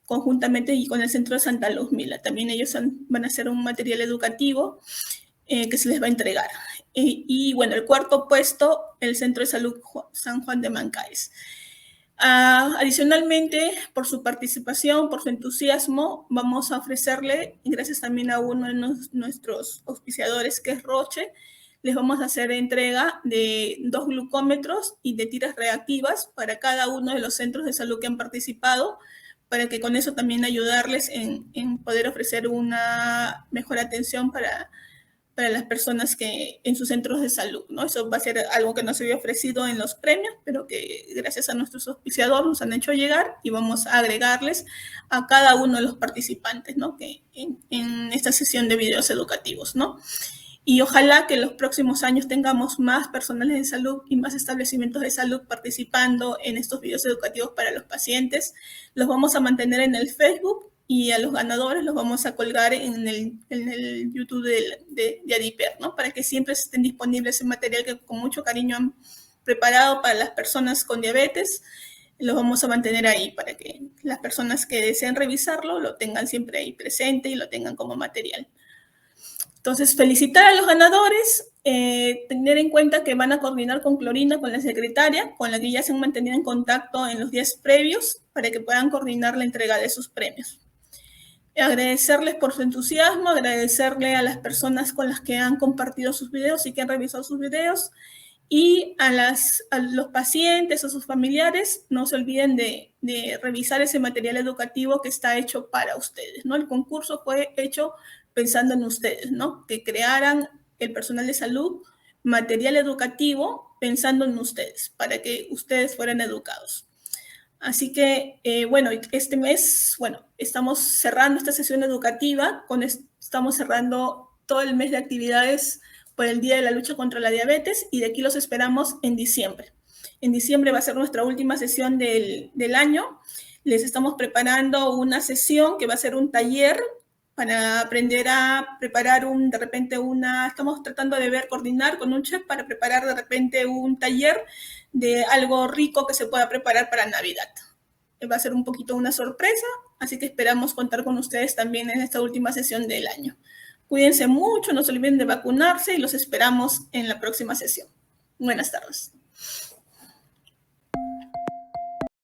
conjuntamente y con el Centro de Santa Luz Mila. También ellos van a hacer un material educativo que se les va a entregar. Y bueno, el cuarto puesto, el Centro de Salud San Juan de Mancaes. Adicionalmente, por su participación, por su entusiasmo, vamos a ofrecerle, gracias también a uno de nuestros auspiciadores, que es Roche, les vamos a hacer entrega de 2 glucómetros y de tiras reactivas para cada uno de los centros de salud que han participado, para que con eso también ayudarles en poder ofrecer una mejor atención para las personas que en sus centros de salud, ¿no? Eso va a ser algo que no se había ofrecido en los premios, pero que gracias a nuestros auspiciadores nos han hecho llegar, y vamos a agregarles a cada uno de los participantes, ¿no? Que en esta sesión de videos educativos, ¿no? Y ojalá que en los próximos años tengamos más personales de salud y más establecimientos de salud participando en estos videos educativos para los pacientes. Los vamos a mantener en el Facebook, y a los ganadores los vamos a colgar en el YouTube de ADIPER, ¿no? Para que siempre estén disponibles ese material que con mucho cariño han preparado para las personas con diabetes. Los vamos a mantener ahí para que las personas que deseen revisarlo lo tengan siempre ahí presente y lo tengan como material. Entonces, felicitar a los ganadores, tener en cuenta que van a coordinar con Clorina, con la secretaria, con la que ya se han mantenido en contacto en los días previos, para que puedan coordinar la entrega de sus premios. Agradecerles por su entusiasmo, agradecerle a las personas con las que han compartido sus videos y que han revisado sus videos, y a los pacientes, a sus familiares, no se olviden de revisar ese material educativo que está hecho para ustedes, ¿no? El concurso fue hecho pensando en ustedes, ¿no? Que crearan el personal de salud material educativo pensando en ustedes, para que ustedes fueran educados. Así que, bueno, este mes, bueno, estamos cerrando esta sesión educativa, estamos cerrando todo el mes de actividades por el Día de la Lucha contra la Diabetes, y de aquí los esperamos en diciembre. En diciembre va a ser nuestra última sesión del año. Les estamos preparando una sesión que va a ser un taller para aprender a preparar estamos tratando de coordinar con un chef para preparar de repente un taller de algo rico que se pueda preparar para Navidad. Va a ser un poquito una sorpresa, así que esperamos contar con ustedes también en esta última sesión del año. Cuídense mucho, no se olviden de vacunarse, y los esperamos en la próxima sesión. Buenas tardes.